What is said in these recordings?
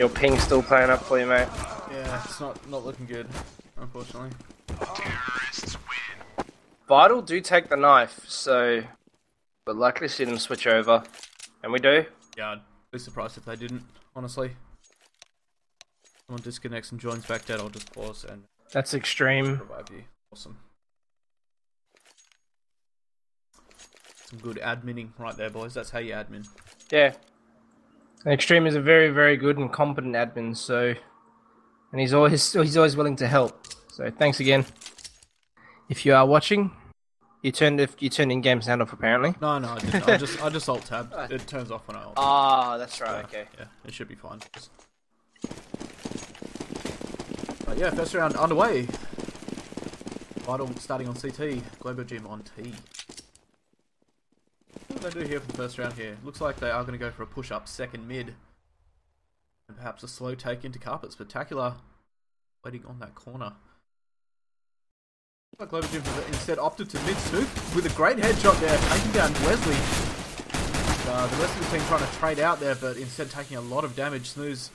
Your ping's still playing up for you, mate. Yeah, it's not looking good, unfortunately. Vital do take the knife, so we'll likely see them switch over. And we do. Yeah, I'd be surprised if they didn't, honestly. Someone disconnects and joins back dead, I'll just pause and That's extreme. revive you. Awesome. Some good adminning right there, boys. That's how you admin. Yeah. Extreme is a very, very good and competent admin, so... And he's always willing to help. So thanks again. If you are watching, you turned in-game sound off apparently. No, I didn't. I just alt tab. It turns off when I alt tab. Ah, that's right, okay. Yeah, it should be fine. But yeah, first round underway. Vital starting on CT, Globo Gym on T. What do they do here for the first round here? Looks like they are going to go for a push-up second mid. And perhaps a slow take into carpet. Spectacular waiting on that corner. Looks like Globo Gym instead opted to mid-scoop with a great headshot there, taking down Wesley. The rest of the team trying to trade out there, but instead taking a lot of damage. Snooze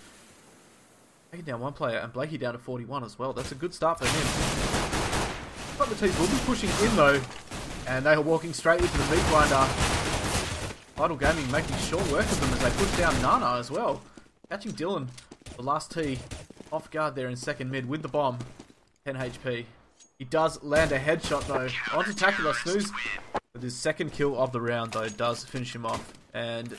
taking down one player, and Blakey down to 41 as well. That's a good start for him. But the teams will be pushing in though, and they are walking straight into the meat grinder. Vital Gaming making short work of them as they push down Nana as well. Catching Dylan, the last T, off guard there in second mid with the bomb. 10 HP. He does land a headshot though. Onto Tacular. Snooze with his second kill of the round though does finish him off. And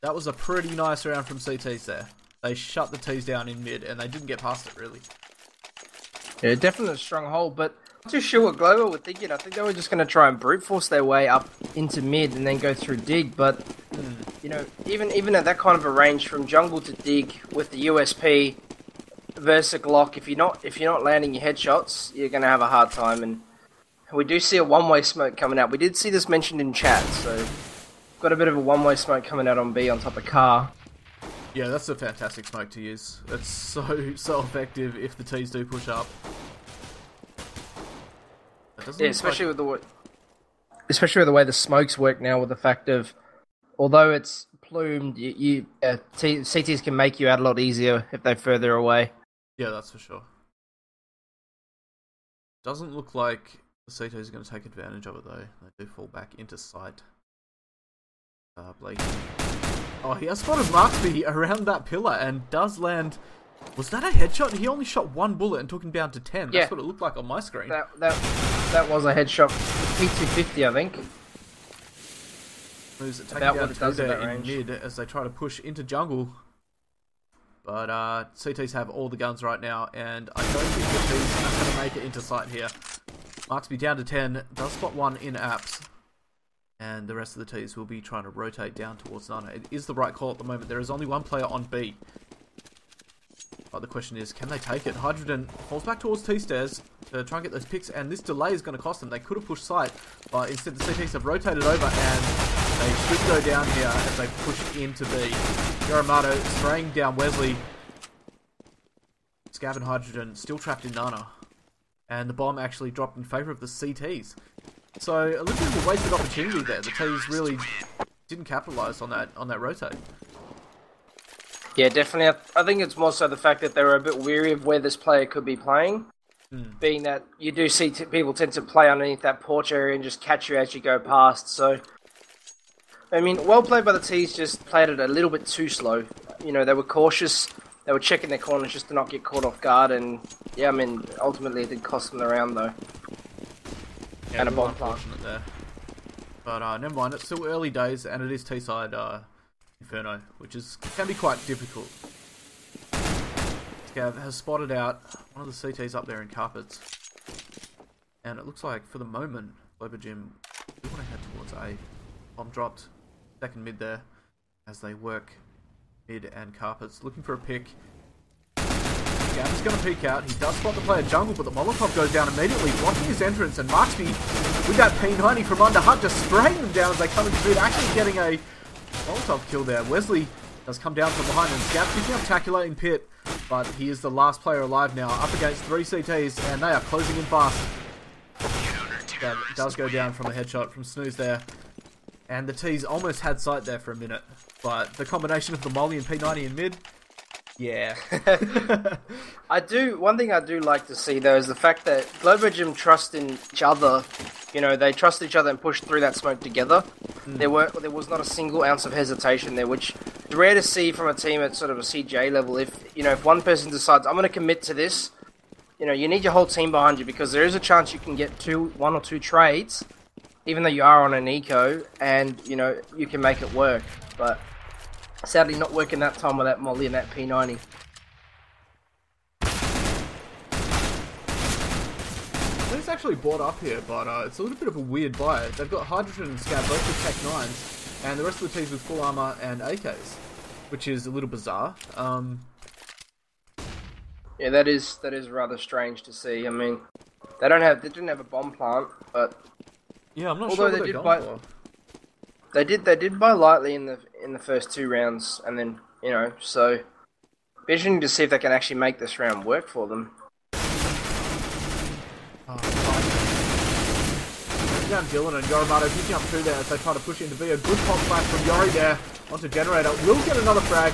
that was a pretty nice round from CTs there. They shut the T's down in mid and they didn't get past it really. Yeah, definitely a strong hold, but I'm not too sure what Globo were thinking. I think they were just going to try and brute force their way up into mid and then go through dig, but you know, even at that kind of a range from jungle to dig with the USP versus a Glock, if you're not landing your headshots, you're going to have a hard time. And we do see a one-way smoke coming out. We did see this mentioned in chat, so got a bit of a one-way smoke coming out on B on top of car. Yeah, that's a fantastic smoke to use. It's so effective if the T's do push up. Yeah, especially with the way the smokes work now, with the fact of although it's plumed, CTs can make you out a lot easier if they're further away. Yeah, that's for sure. Doesn't look like the CT is going to take advantage of it though. They do fall back into sight. Blake. Oh, he has spotted Marksby around that pillar and does land. Was that a headshot? He only shot one bullet and took him down to 10. That's what it looked like on my screen. That was a headshot. P250, I think. Moves it, about what it does in mid as they try to push into jungle. But CTs have all the guns right now, and I don't think the T's are going to make it into sight here. Marksby down to 10, does spot one in apps. And the rest of the T's will be trying to rotate down towards Nana. It is the right call at the moment. There is only one player on B. But the question is, can they take it? Hydrogen falls back towards T-stairs to try and get those picks, and this delay is going to cost them. They could have pushed sight, but instead the CTs have rotated over, and they should go down here as they push into B. Yaramato spraying down Wesley. Scav and Hydrogen still trapped in Nana. And the bomb actually dropped in favour of the CTs. So a little bit of a wasted opportunity there. The T's really didn't capitalise on that rotate. Yeah, definitely. I think it's more so the fact that they were a bit weary of where this player could be playing. Being that you do see people tend to play underneath that porch area and just catch you as you go past. So, I mean, well played by the T's, just played it a little bit too slow. You know, they were cautious. They were checking their corners just to not get caught off guard. And, yeah, I mean, ultimately it did cost them the round, though. Yeah, and a bomb plant there. But never mind, it's still early days, and it is T-side Inferno, which can be quite difficult. Scav has spotted out one of the CTs up there in carpets, and it looks like for the moment, Globo Gym do want to head towards A. Bomb dropped, second mid there, as they work mid and carpets, looking for a pick. Scav is going to peek out. He does spot the player jungle, but the Molotov goes down immediately, blocking his entrance, and Marksby with that P90 from under Hunt just spraying them down as they come into mid, actually getting a Molotov kill there. Wesley does come down from behind, and Scav picking up Tacular in pit, but he is the last player alive now, up against 3 CTs, and they are closing in fast. Scav does go down from a headshot from Snooze there, and the T's almost had sight there for a minute, but the combination of the molly and P90 in mid Yeah. One thing I do like to see though is the fact that Globo Gym trust in each other. You know, they trust each other and push through that smoke together. There was not a single ounce of hesitation there, which is rare to see from a team at sort of a CJ level. If one person decides, I'm going to commit to this, you need your whole team behind you, because there is a chance you can get one or two trades, even though you are on an eco, and you can make it work. But sadly, not working that time with that molly and that P90. It's actually bought up here, but it's a little bit of a weird buy. They've got Hydrogen and Scav both with Tech 9s, and the rest of the teams with full armor and AKs, which is a little bizarre. Yeah, that is rather strange to see. I mean, they didn't have a bomb plant, but yeah, I'm not sure what they're going for. They did buy lightly in the first 2 rounds, and then so be interesting to see if they can actually make this round work for them. Down Dylan and Yorimato picking up 2 there as they try to push into B. A good pop flash from Yori there onto Generator. Will get another frag.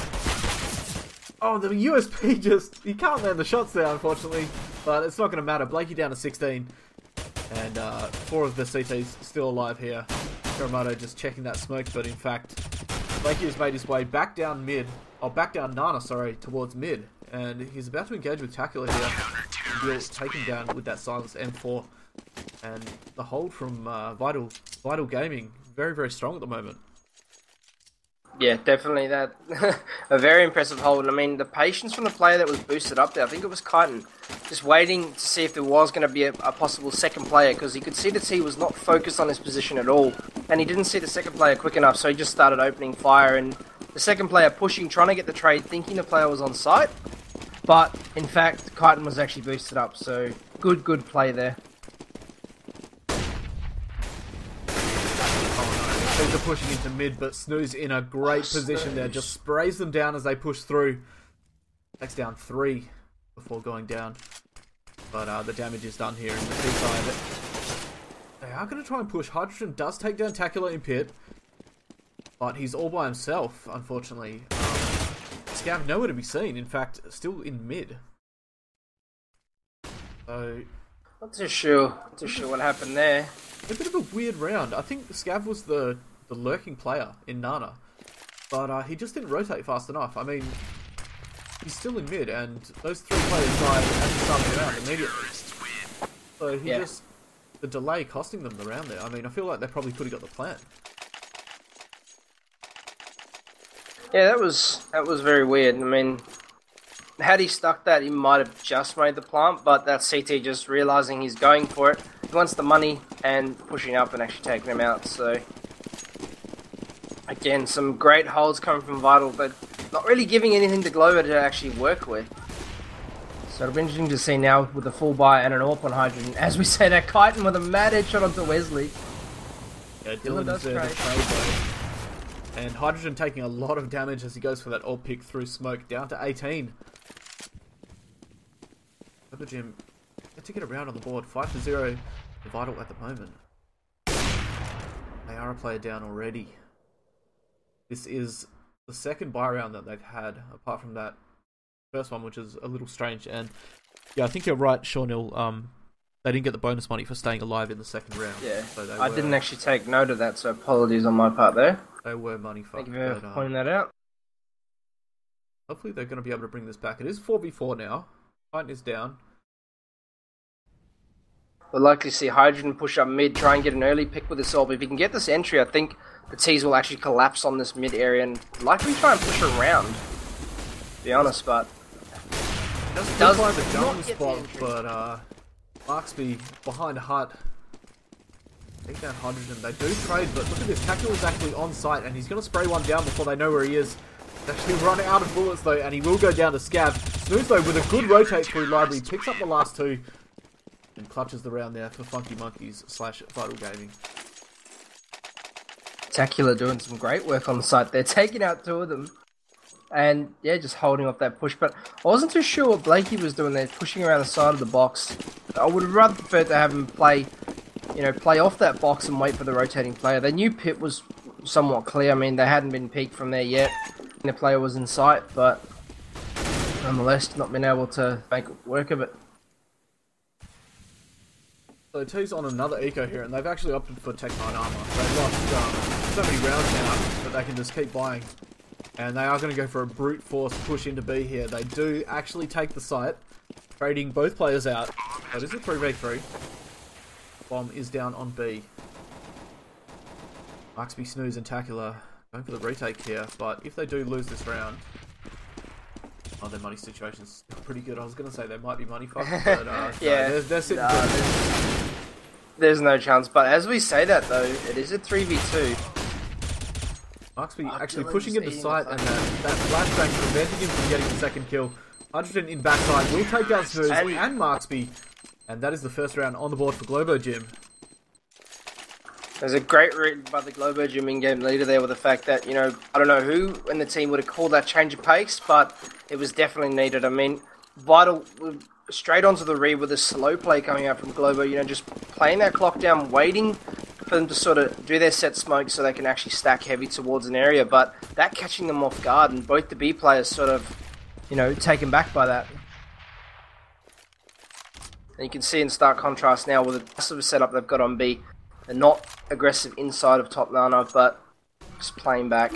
Oh, the USP he can't land the shots there, unfortunately, but it's not going to matter. Blakey down to 16, and 4 of the CTs still alive here. Yorimato just checking that smoke, but in fact, Blakey has made his way back down Nana, towards mid, and he's about to engage with Tackler here. And Will take him down with that silenced M4. And the hold from Vital Gaming, very, very strong at the moment. Yeah, definitely that. A very impressive hold. I mean, the patience from the player that was boosted up there, I think it was Kyton, just waiting to see if there was going to be a possible second player, because he could see that he was not focused on his position at all, and he didn't see the second player quick enough, so he just started opening fire, and the second player pushing, trying to get the trade, thinking the player was on site, but in fact, Kyton was actually boosted up, so good play there. They're pushing into mid, but Snooze in a great position there. Just sprays them down as they push through. Takes down 3 before going down. But the damage is done here in the P side. They are going to try and push. Hydrogen does take down Tackler in pit, but he's all by himself, unfortunately. Scav nowhere to be seen. In fact, still in mid. So, Not too sure what happened there. A bit of a weird round. I think Scav was the lurking player in Nana, but he just didn't rotate fast enough. I mean, he's still in mid, and those 3 players died at the start of the round immediately. So the delay costing them the round there. I mean, I feel like they probably could have got the plan. Yeah, that was very weird. I mean, had he stuck that, he might have just made the plant, but that CT just realizing he's going for it. He wants the money and pushing up and actually taking him out. So again, some great holds coming from Vital, but not really giving anything to Globo to actually work with. So it'll be interesting to see now with the full buy and an AWP on Hydrogen. As we say, that Kyton with a mad headshot onto Wesley. Yeah, Dylan does the trade though. And Hydrogen taking a lot of damage as he goes for that AWP pick through smoke, down to 18. Globo Gym get to get around on the board, 5-0 to Vital at the moment. They are a player down already. This is the second buy round that they've had, apart from that first one, which is a little strange. And yeah, I think you're right, Shawnil. They didn't get the bonus money for staying alive in the second round. Yeah, so I didn't actually take note of that, so apologies on my part there. They were money fucked. Thank you for pointing that out. Hopefully they're going to be able to bring this back. It is 4v4 now. Titan is down. We'll likely see Hydrogen push up mid, try and get an early pick with this AWP. If he can get this entry, I think the T's will actually collapse on this mid area and likely try and push around, to be honest, but does find the jump spot, but Marksby behind Hut. Take down Hydrogen. They do trade, but look at this. Tackle is actually on site, and he's going to spray one down before they know where he is. He's actually running out of bullets, though, and he will go down to Scav. Snooze, though, with a good rotate through library, picks up the last 2, and clutches the round there for Funky Monkeys / Vital Gaming. Tacular doing some great work on the site. They're taking out 2 of them. And, yeah, just holding off that push. But I wasn't too sure what Blakey was doing there, pushing around the side of the box. I would have rather preferred to have him play off that box and wait for the rotating player. They knew Pit was somewhat clear. I mean, they hadn't been peaked from there yet. And the player was in sight, but nonetheless, not been able to make work of it. So T's on another eco here, and they've actually opted for Tech 9 armor. They've lost so many rounds now that they can just keep buying. And they are going to go for a brute force push into B here. They do actually take the site, trading both players out. So it is a 3v3. Bomb is down on B. Marksby, Snooze, and Tacular going for the retake here, but if they do lose this round... Oh, their money situation's pretty good. I was going to say they might be money fucked, but yeah, no, they're sitting good. There's no chance. But as we say that, though, it is a 3v2. Marksby actually pushing into sight, and that flashbang preventing him from getting the second kill. Hydrogen in backside will take down Snooze and Marksby, and that is the first round on the board for Globo Gym. There's a great read by the Globo Gym in-game leader there with the fact that, you know, I don't know who in the team would have called that change of pace, but it was definitely needed. I mean, Vital straight onto the read with a slow play coming out from Globo, you know, just playing that clock down, waiting for them to sort of do their set smoke so they can actually stack heavy towards an area, but that catching them off guard, and both the B players sort of, you know, taken back by that. And you can see in stark contrast now with the sort of setup they've got on B. They're not aggressive inside of top Nana, but just playing back.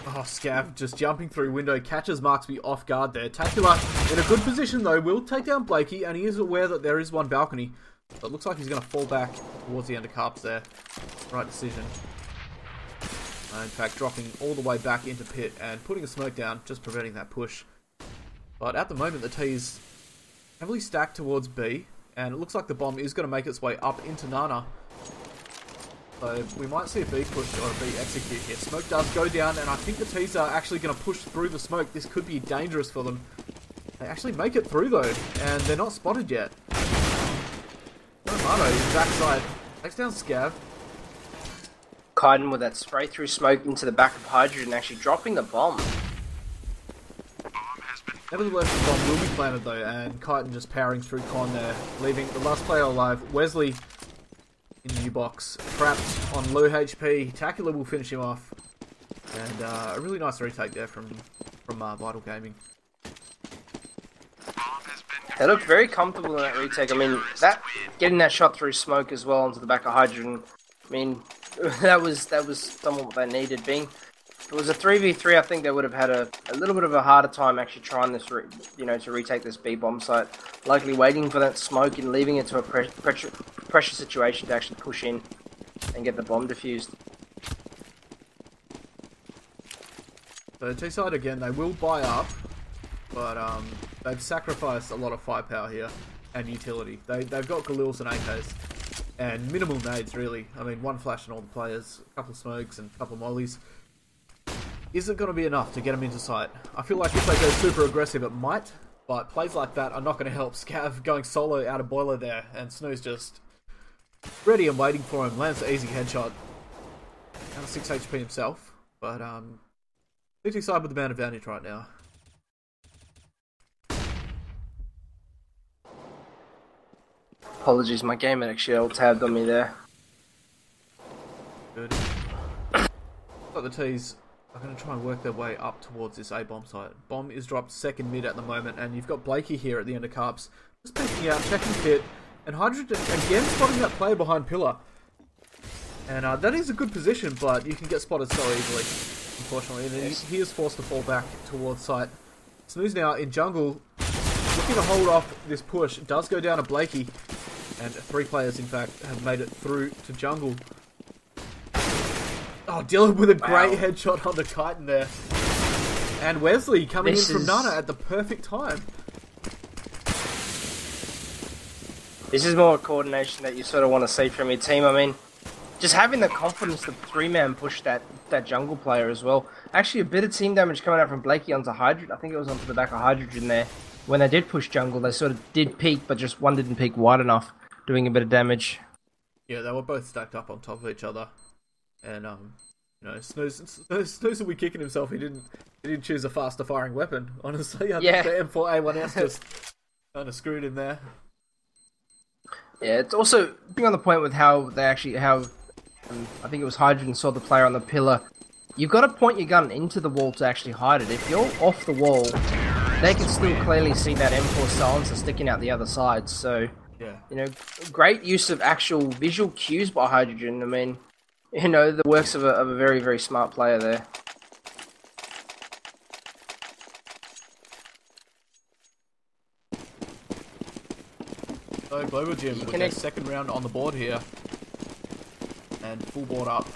Oh, Scav just jumping through window, catches Marksby off guard there. Tacular in a good position though, will take down Blakey, and he is aware that there is one balcony. So it looks like he's going to fall back towards the end of Carps there. Right decision. In fact, dropping all the way back into pit and putting a smoke down, just preventing that push. But at the moment, the T's heavily stacked towards B, and it looks like the bomb is going to make its way up into Nana. So we might see a B push or a B execute here. Smoke does go down, and I think the T's are actually going to push through the smoke. This could be dangerous for them. They actually make it through though, and they're not spotted yet. Romano is backside. Takes down Scav. Kaiden with that spray through smoke into the back of Hydrogen, actually dropping the bomb. Nevertheless, the bomb will be planted though, and Kaiden just powering through Con there, leaving the last player alive. Wesley in the U-box, trapped on low HP. Tacular will finish him off. And a really nice retake there from Vital Gaming. They look very comfortable in that retake. I mean, getting that shot through smoke as well onto the back of Hydrogen, I mean, that was somewhat what they needed. If it was a 3v3, I think they would have had a little bit of a harder time actually trying this, to retake this B bomb site. Likely waiting for that smoke and leaving it to a pressure situation to actually push in and get the bomb defused. So T-side again, they will buy up, but they've sacrificed a lot of firepower here and utility. They've got Galils and AKs and minimal nades really. I mean, one flash on all the players, a couple of smokes and a couple of mollies. Is it going to be enough to get them into sight? I feel like if they go super aggressive it might, but plays like that are not going to help. Scav going solo out of boiler there, and Snooze just ready and waiting for him. Lands an easy headshot. Down to 6 HP himself, but losing side with the man advantage right now. Apologies, my game had actually alt-tabbed on me there. Good. But the T's are going to try and work their way up towards this A-bomb site. Bomb is dropped second mid at the moment, and you've got Blakey here at the end of Carps. Just peeking out, checking pit, and Hydrogen again spotting that player behind Pillar. And that is a good position, but you can get spotted so easily, unfortunately. And he is forced to fall back towards site. Snooze now in jungle, looking to hold off this push. It does go down to Blakey, and 3 players, in fact, have made it through to jungle. Oh, Dylan with a great headshot on the Titan there. And Wesley coming in from Nana at the perfect time. This is more coordination that you sort of want to see from your team. I mean, just having the confidence to 3-man push that jungle player as well. Actually, a bit of team damage coming out from Blakey onto Hydrogen. I think it was onto the back of Hydrogen there. When they did push jungle, they sort of did peek, but just one didn't peek wide enough, doing a bit of damage. Yeah, they were both stacked up on top of each other. And, Snooze will be kicking himself. He didn't choose a faster firing weapon, honestly. I think the M4A1S just kind of screwed him there. Yeah, it's also being on the point with how they actually, I think it was Hydrogen saw the player on the pillar you've got to point your gun into the wall to actually hide it. If you're off the wall, they can still clearly see that M4 silencer sticking out the other side. So, Yeah. you know, great use of actual visual cues by Hydrogen. I mean, you know, the works of a very, very smart player there. So Globo Gym with their second round on the board here. And full board up.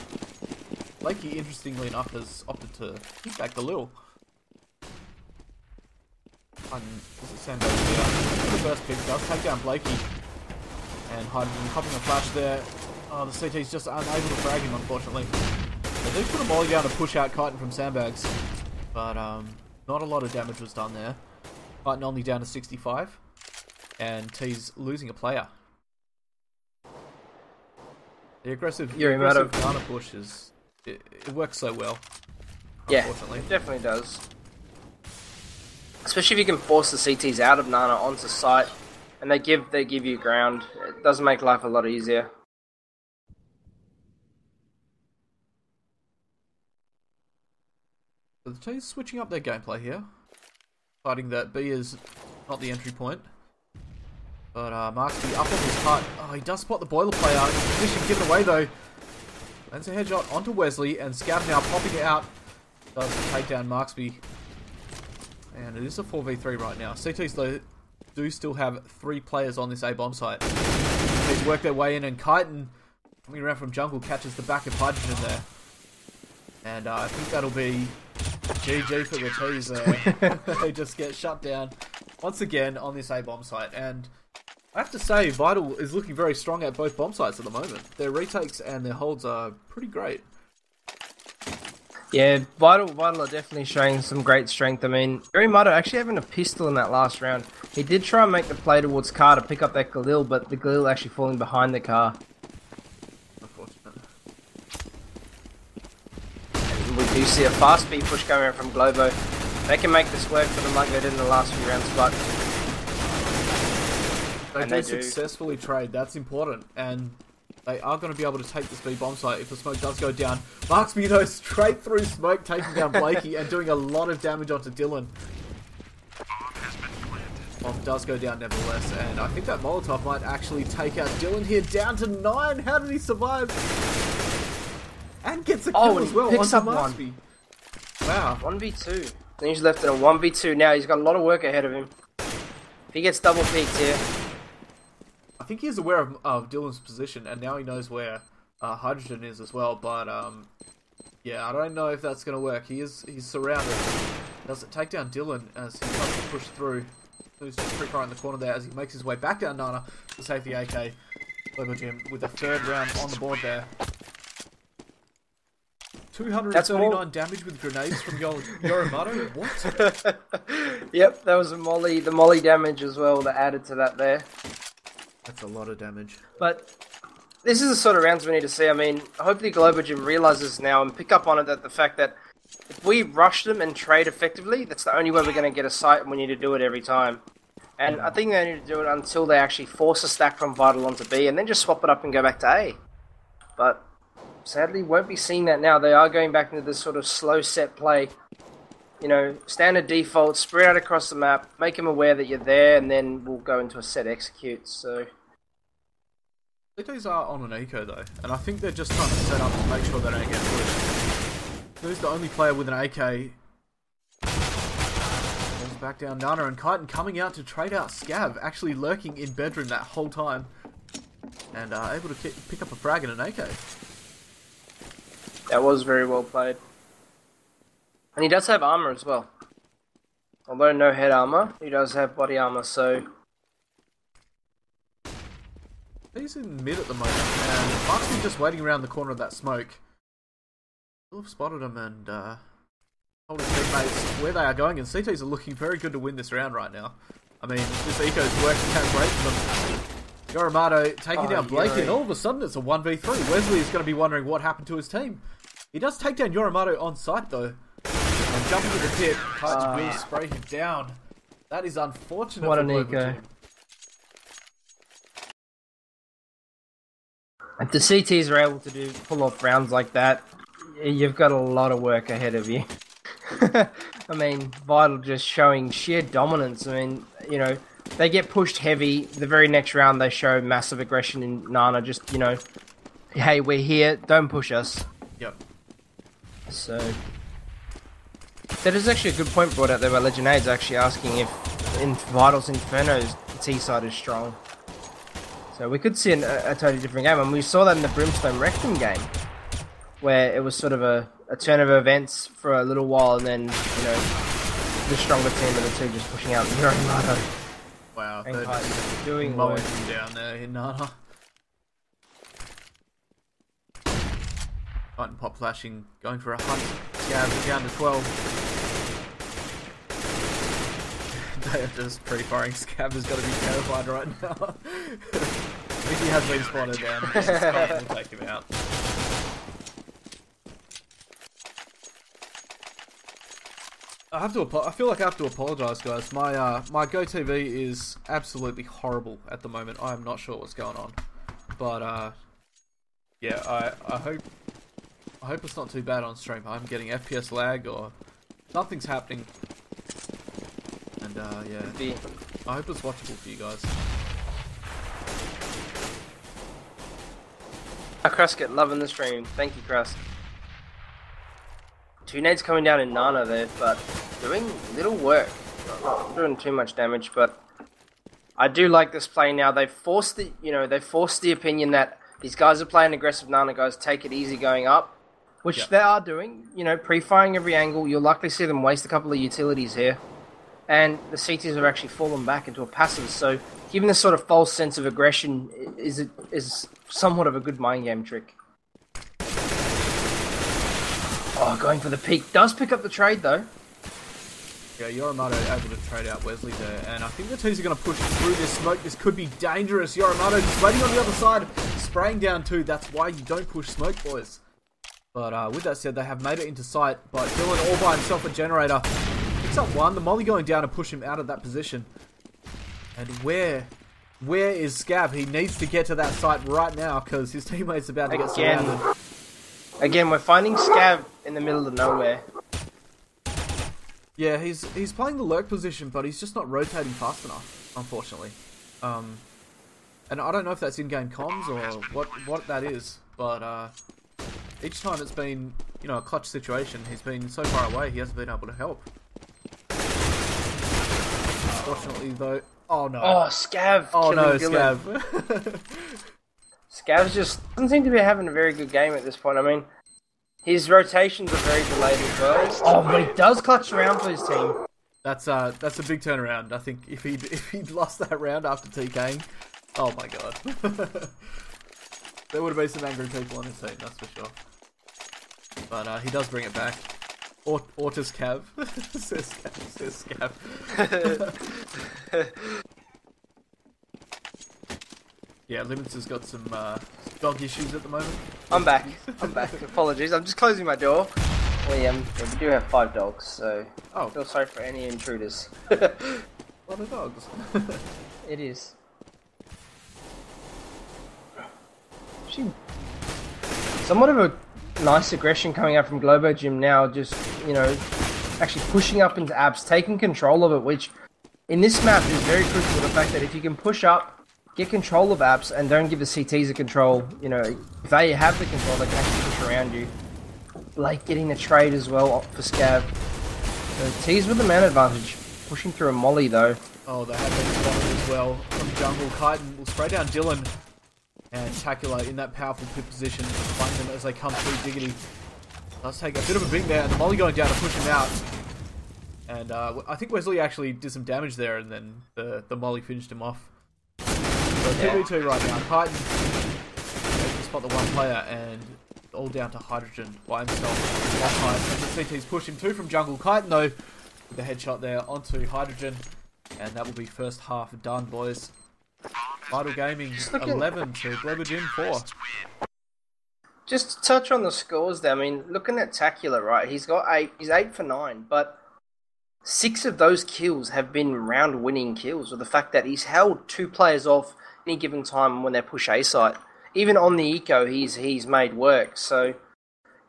Blakey, interestingly enough, has opted to keep back the Lil. And this is Sandberg here. The first pick does take down Blakey. And Hydrogen popping a flash there. Oh, the CT's just unable to frag him, unfortunately. They do put a molly down to push out Kyten from sandbags. But not a lot of damage was done there. Kyten only down to 65. And T's losing a player. The aggressive Nana push is... It works so well. Yeah, it definitely does. Especially if you can force the CTs out of Nana onto site, and they give you ground. It does make life a lot easier. So the T's switching up their gameplay here, fighting that B is not the entry point. But Marksby up on his hut. Oh, he does spot the boiler player. Position given away though. Lands a headshot onto Wesley, and Scav now popping it out. Does take down Marksby. And it is a 4v3 right now. CTs though do still have 3 players on this A bomb site. They've worked their way in, and Kyten coming around from jungle catches the back of Hydrogen there. And I think that'll be GG for the T's there. They just get shut down once again on this A bomb site. And I have to say, Vital is looking very strong at both bomb sites at the moment. Their retakes and their holds are pretty great. Yeah, Vital are definitely showing some great strength. I mean, Yorimato actually having a pistol in that last round. He did try and make the play towards car to pick up that Galil, but the Galil actually falling behind the car. Unfortunate. And we do see a fast B push coming in from Globo. They can make this work for them like they did in the last few rounds, but... They do successfully trade, that's important, and they are going to be able to take this B bomb site if the smoke does go down. Marksby though, straight through smoke, taking down Blakey and doing a lot of damage onto Dylan. Bomb does go down nevertheless, and I think that Molotov might actually take out Dylan here, down to 9. How did he survive? And gets a kill as well. Picks up Marksby. One. Wow. 1v2. Then he's left in a 1v2 now. He's got a lot of work ahead of him. If he gets double peaked here. I think he's aware of Dylan's position, and now he knows where Hydrogen is as well. But yeah, I don't know if that's going to work. He's surrounded. Does it take down Dylan as he tries to push through? Who's just free fire in the corner there as he makes his way back down Nana to save the AK. Globo Gym with a 3rd round on the board there. 239 damage with grenades from Yorimato. What? Yep, that was the molly damage as well that added to that there. That's a lot of damage. But this is the sort of rounds we need to see. I mean, hopefully Globo Gym realizes now and pick up on it that the fact that if we rush them and trade effectively, that's the only way we're going to get a sight, and we need to do it every time. And I think they need to do it until they actually force a stack from Vital onto B, and then just swap it up and go back to A. But sadly, won't be seeing that now. They are going back into this sort of slow set play. You know, standard default, spread out across the map, make them aware that you're there, and then we'll go into a set execute. So CTs are on an eco though, and I think they're just trying to set up to make sure they don't get pushed. Who's the only player with an AK? Falls back down Nana, and Kyten coming out to trade out Scav, actually lurking in bedroom that whole time, and able to pick up a frag and an AK. That was very well played. And he does have armor as well. Although no head armor, he does have body armor, so... He's in mid at the moment, and Marksby just waiting around the corner of that smoke. Will have spotted him and told his teammates where they are going, and CTs are looking very good to win this round right now. I mean, this eco's working out great for them. Yorimato taking down Blakey, and all of a sudden it's a 1v3. Wesley is going to be wondering what happened to his team. He does take down Yorimato on site though. And jumping to the pit, Kyten will spray him down. That is unfortunate. What an eco. If the CTs are able to pull off rounds like that, You've got a lot of work ahead of you. I mean, Vital just showing sheer dominance. I mean, they get pushed heavy. The very next round, they show massive aggression in Nana. Just, hey, we're here. Don't push us. Yep. So, that is actually a good point brought out there by Legendades, actually asking if in Vital's Inferno's T-side is strong. So we could see a totally different game, and we saw that in the Brimstone Rectum game, where it was sort of a turn of events for a little while, and then, the stronger team of the two just pushing out Nana. Wow, and they're doing mowing work. him down there in Nana. Titan pop flashing, going for a hunt. Scavs down to 12. They are just pre-firing. Scav has got to be terrified right now. I think he has been spotted down. Just to take him out. I feel like I have to apologise, guys. My GoTV is absolutely horrible at the moment. I am not sure what's going on, but yeah, I hope it's not too bad on stream. I'm getting FPS lag or something's happening, and yeah, I hope it's watchable for you guys. Krusket, loving the stream. Thank you, Krus. Two nades coming down in Nana there, but doing little work. Not doing too much damage, but I do like this play now. They've forced the opinion that these guys are playing aggressive Nana guys, take it easy going up, which they are doing. Pre-firing every angle. You'll likely see them waste a couple of utilities here. And the CTs have actually fallen back into a passive, so giving this sort of false sense of aggression is somewhat of a good mind game trick. Oh, going for the peak. Does pick up the trade, though. Yeah, Yoramato able to trade out Wesley there, and I think the teams are going to push through this smoke. This could be dangerous. Yoramato just waiting on the other side, spraying down too. That's why you don't push smoke, boys. But with that said, they have made it into sight, but Dylan all by himself, a generator. Picks up one, the molly going down to push him out of that position. And where is Scav? He needs to get to that site right now, because his teammate's about to get surrounded. Again, we're finding Scav in the middle of nowhere. Yeah, he's playing the lurk position, but he's just not rotating fast enough, unfortunately. And I don't know if that's in-game comms or what that is, but each time it's been, a clutch situation, he's been so far away, he hasn't been able to help. Unfortunately, though... Oh, no. Oh, Scav! Oh, no, Dylan. Scav. Scavs just doesn't seem to be having a very good game at this point. I mean, his rotations are very delayed as well. Oh, but he does clutch around for his team. That's a big turnaround. I think if he'd lost that round after TKing, oh my god, there would have been some angry people on his team, that's for sure. But he does bring it back. Ortus Cav says Scav. Yeah, Limits has got some dog issues at the moment. I'm back. Apologies. I'm just closing my door. We do have 5 dogs, so I feel sorry for any intruders. A lot of dogs. It is. Somewhat of a nice aggression coming out from Globo Gym now, just, actually pushing up into apps, taking control of it, which in this map is very crucial. The fact that if you can push up, get control of apps, and don't give the CTs the control, if they have the control, they can actually push around you. Blake getting the trade as well for Scav. So T's with the man advantage. Pushing through a molly though. Oh, they have been spotted as well from jungle. Chitin will spray down Dylan. And Tacular in that powerful pit position, finding them as they come through. Diggity does take a bit of a big there, and the molly going down to push him out. And I think Wesley actually did some damage there, and then the molly finished him off. So 2v2 right now. Chitin goes to spot the one player, and all down to Hydrogen by himself. One time, and the CTs push him 2 from jungle. Chitin though, with the headshot there onto Hydrogen, and that will be first half done, boys. Vital Gaming 11 to Globo Gym 4. Just to touch on the scores there, I mean, looking at Tacular, right, he's 8 for 9, but 6 of those kills have been round-winning kills, with the fact that he's held 2 players off any given time when they push A site. Even on the eco, he's made work, so,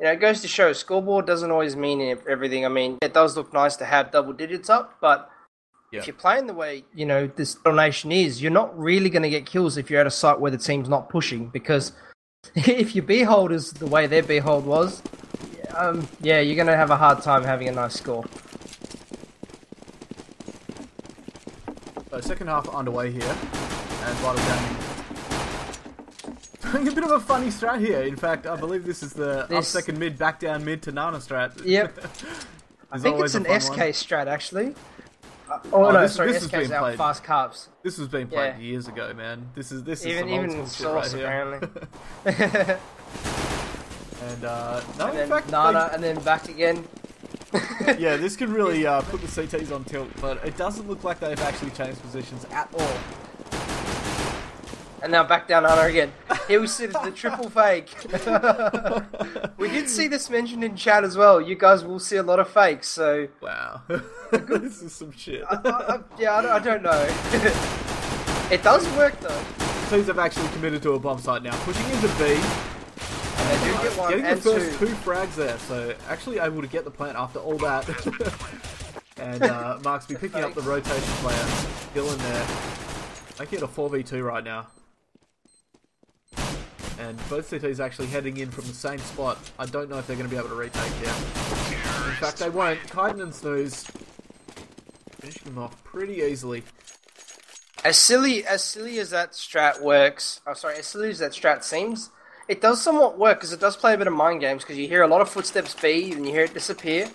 it goes to show scoreboard doesn't always mean everything. I mean, it does look nice to have double digits up, but if you're playing the way, this donation is, you're not really going to get kills if you're at a site where the team's not pushing, because if your B-hold is the way their B-hold was, you're going to have a hard time having a nice score. So second half underway here, and Vital Gaming doing a bit of a funny strat here. In fact, I believe this is the up second mid, back down mid to Nana strat. Yep. I think it's an SK strat, actually. This SK's out played. fast carps. This was being played years ago, man. This is even Source, right apparently. And in fact, Nana, and then back again. Yeah, this can really put the CTs on tilt, but it doesn't look like they've actually changed positions at all. And now back down Nana again. Here we sit at the triple fake. We did see this mentioned in chat as well. You guys will see a lot of fakes, so... Wow. This is some shit. I don't know. It does work, though. Teams have actually committed to a bomb site now. Pushing into B. And they do get one getting and the first two frags there, so actually able to get the plant after all that. And Marksby picking up the rotation player. Dylan there. Making it a 4v2 right now. And both CTs actually heading in from the same spot. I don't know if they're going to be able to retake here. In fact, they won't. Kaiden and Snooze finishing them off pretty easily. As silly as that strat works, as silly as that strat seems, it does somewhat work, because it does play a bit of mind games, because you hear a lot of footsteps B, and you hear it disappear.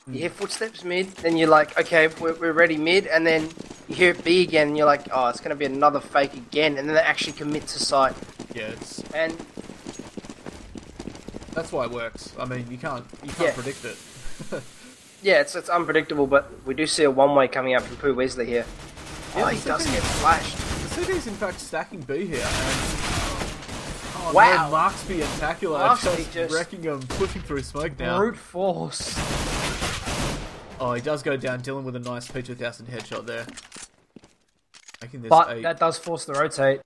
You hear footsteps mid, then you're like, okay, we're ready mid, and then you hear it B again, and you're like, oh, it's going to be another fake again, and then they actually commit to site. Yeah, and that's why it works. I mean, you can't predict it. Yeah, it's unpredictable, but we do see a one-way coming up from Pooh Weasley here. Yeah, he does get flashed. The CD's in fact stacking B here, and wow, no, Marksby and Tacular just wrecking him, pushing through smoke now. Brute force. Oh, he does go down. Dylan with a nice P2000 headshot there. Making this but that does force the rotate.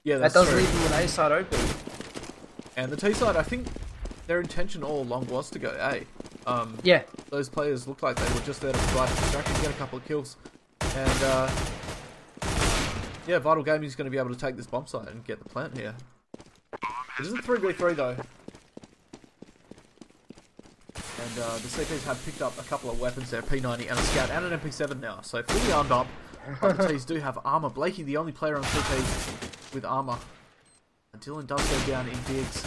Yeah, that's that does true. leave them with A side open. And the T side, I think their intention all along was to go A. Yeah. Those players looked like they were just there to provide distraction, get a couple of kills. And, yeah, Vital Gaming is going to be able to take this bomb site and get the plant here. It is a 3v3 though. And the CTs have picked up a couple of weapons there, P90 and a Scout and an MP7 now. So fully armed up. But the T's do have armor. Blakey, the only player on CT with armor. And Dylan does go down in digs.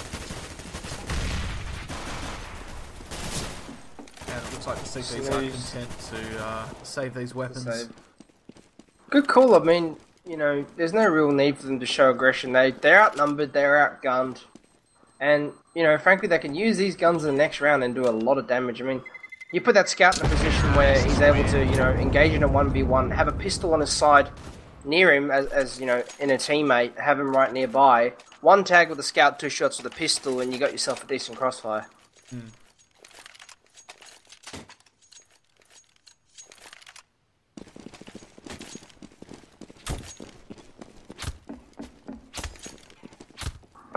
And it looks like the CTs are content to save these weapons. Good call. I mean, there's no real need for them to show aggression. They're outnumbered, they're outgunned. And, frankly, they can use these guns in the next round and do a lot of damage. I mean, you put that Scout in a position where he's able to, engage in a 1v1, have a pistol on his side near him as in a teammate, have him right nearby. One tag with a Scout, 2 shots with a pistol, and you got yourself a decent crossfire.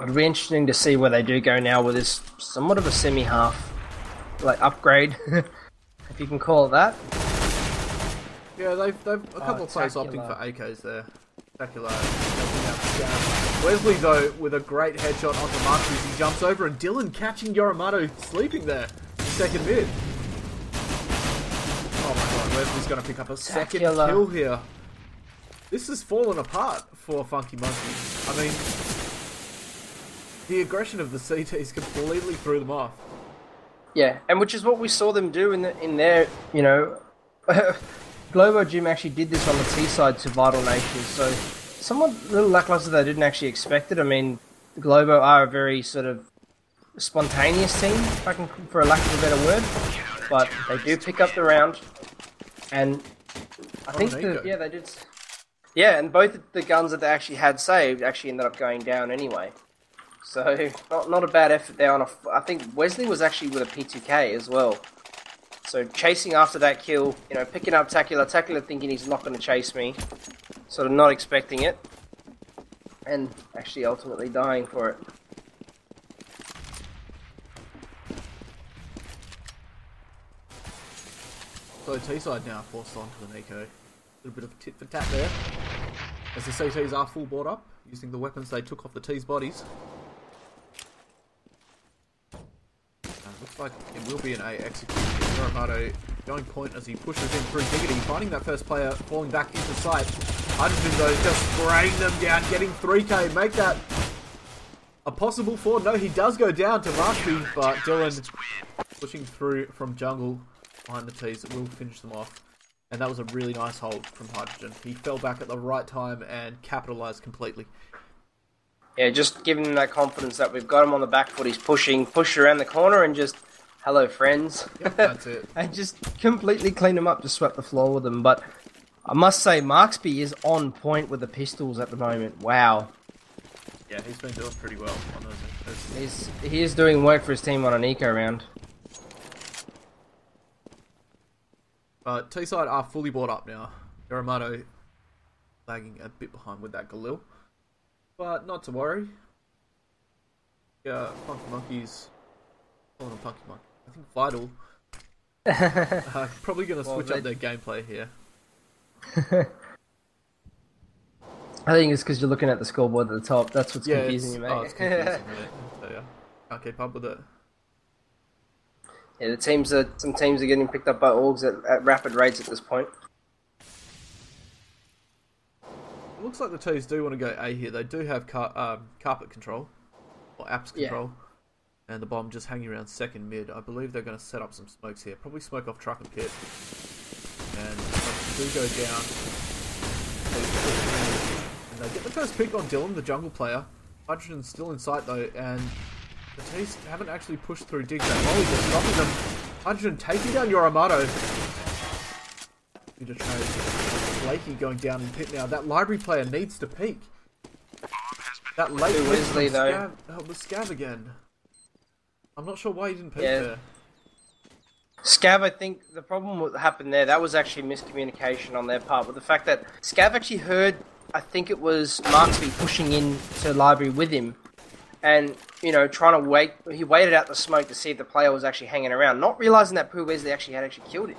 It'll be interesting to see where they do go now with this somewhat of a semi-half, upgrade, if you can call it that. Yeah, they've a couple of players opting for AKs there. Spectacular. Wesley, though, with a great headshot onto Marksby, he jumps over, and Dylan catching Yoramato sleeping there in second mid. Oh my god, Wesley's going to pick up a second kill here. This has fallen apart for Funky Monkey. I mean, the aggression of the CTs completely threw them off. Yeah, and which is what we saw them do in their, Globo Gym actually did this on the T side to Vital Nation, so somewhat a little lackluster they didn't actually expect it. I mean, the Globo are a very sort of spontaneous team, if I can, for a lack of a better word, but they do pick up the round, and I think they did. Yeah, and both the guns that they actually had saved actually ended up going down anyway. So, not a bad effort there on I think Wesley was actually with a P2K as well. So, chasing after that kill, picking up Tacular thinking he's not going to chase me. Sort of not expecting it. And actually ultimately dying for it. So T-side now forced onto the Nico. A little bit of tit for tat there. As the CTs are full board up, using the weapons they took off the T's bodies. Looks like it will be an A execution. Armado going point as he pushes in through Diggity, finding that first player falling back into sight. Hydrogen though just spraying them down, getting 3k, make that a possible 4. No, he does go down to Marshby, but Dylan pushing through from jungle behind the T's will finish them off. And that was a really nice hold from Hydrogen. He fell back at the right time and capitalised completely. Yeah, just giving him that confidence that we've got him on the back foot. He's push around the corner and just, hello friends. Yep, that's it. And just completely clean him up, just swept the floor with him. But I must say, Marksby is on point with the pistols at the moment. Wow. Yeah, he's been doing pretty well on those. He is doing work for his team on an eco round. T-side are fully bought up now. Armado lagging a bit behind with that Galil. But not to worry. Yeah, Funky Monkeys. Calling them Funky Monkey. I think Vital. Probably going to switch up their gameplay here. I think it's because you're looking at the scoreboard at the top. That's what's confusing you, mate. It's confusing, mate. So yeah, can't keep up with it. Yeah, some teams are getting picked up by Orgs at rapid rates at this point. It looks like the T's do want to go A here. They do have carpet control, or apps control, and the bomb just hanging around second mid. I believe they're going to set up some smokes here. Probably smoke off truck and pit. And do go down. And they get the first pick on Dylan, the jungle player. Hydrogen's still in sight though, and the T's haven't actually pushed through dig that Molly, just stopping them. Hydrogen taking down your Armado. Good trade. Blakey going down in pit now. That library player needs to peek. That late Wesley though. The Scav again. I'm not sure why he didn't peek there. Scav, I think the problem that happened there, that was actually miscommunication on their part, with the fact that Scav actually heard, I think it was Marksby pushing in to library with him, and, you know, trying to wait, he waited out the smoke to see if the player was actually hanging around, not realising that Pooh Wesley had actually killed him.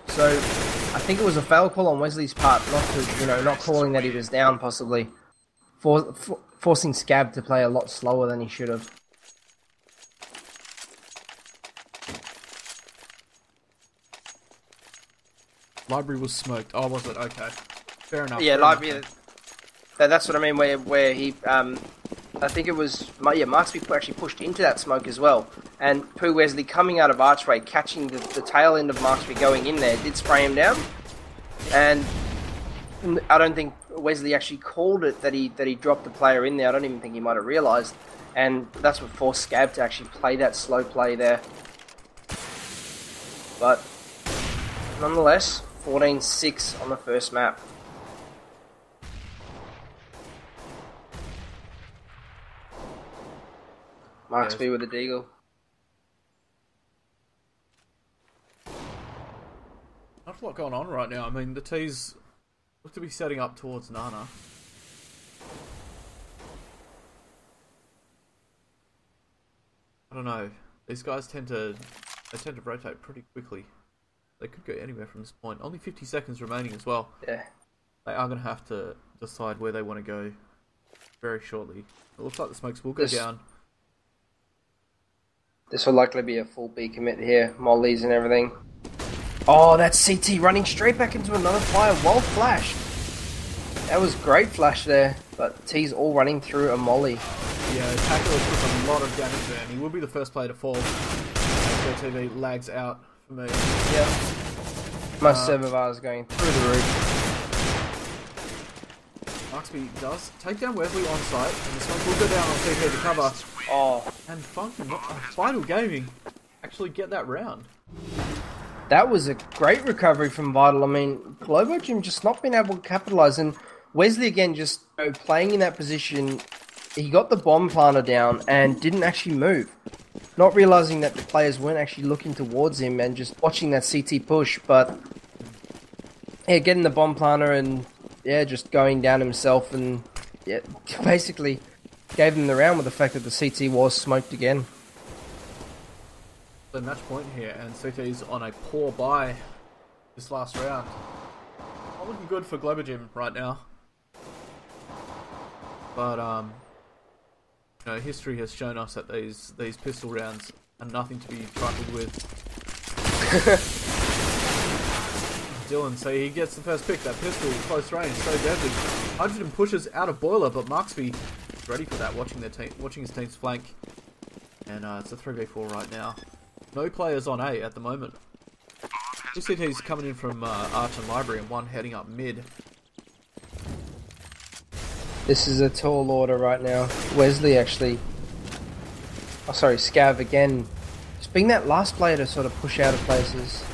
So, I think it was a fail call on Wesley's part, not calling that he was down, possibly. Forcing Scav to play a lot slower than he should have. Library was smoked. Oh, was it? Okay. Fair enough. Yeah, library. That's what I mean. Where he, I think it was Marksby actually pushed into that smoke as well, and Pooh Wesley coming out of archway, catching the tail end of Marksby going in there, did spray him down, and I don't think Wesley actually called it that he dropped the player in there. I don't even think he might have realised, and that's what forced Scab to actually play that slow play there. But nonetheless, 14-6 on the first map. Marksby with a deagle. Not a lot going on right now. I mean, the T's look to be setting up towards Nana. I don't know. These guys tend to rotate pretty quickly. They could go anywhere from this point. Only 50 seconds remaining as well. Yeah. They are going to have to decide where they want to go very shortly. It looks like the smokes will go down. This will likely be a full B commit here. Mollies and everything. Oh, that's CT running straight back into another fire. Well flashed. That was great flash there. But T's all running through a molly. Yeah, Tackler took a lot of damage there, and he will be the first player to fall. TV lags out for me. Yeah. My server bar is going through the roof. Marksby does take down Wesley on site, and the smoke will go down on CP to cover. Oh. And Funky, Vital Gaming actually get that round. That was a great recovery from Vital. I mean, Globo Gym just not been able to capitalise, and Wesley again just playing in that position. He got the bomb planter down and didn't actually move. Not realising that the players weren't actually looking towards him and just watching that CT push, but yeah, getting the bomb planter and just going down himself, and basically gave him the round with the fact that the CT was smoked again. The match point here, and CT's on a poor buy. this last round. Not looking good for Globo Gym right now. But, you know, history has shown us that these pistol rounds are nothing to be trifled with. Dylan, so he gets the first pick. That pistol, close range, so deadly. Hydrogen pushes out of Boiler, but Marksby is ready for that, watching his team's flank. And it's a 3v4 right now. No players on A at the moment. CT's coming in from Arch and Library, and one heading up mid. This is a tall order right now. Wesley actually... Oh, sorry, Scav again. Just being that last player to sort of push out of places.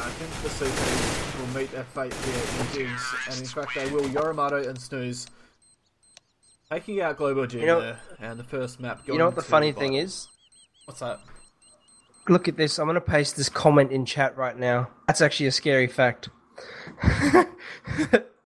I think the CTs will meet their fate here in Jigs, and in fact they will. Yoromato and Snooze taking out Globo Gym there, and the first map going. You know what the funny thing is? What's that? Look at this. I'm going to paste this comment in chat right now. That's actually a scary fact.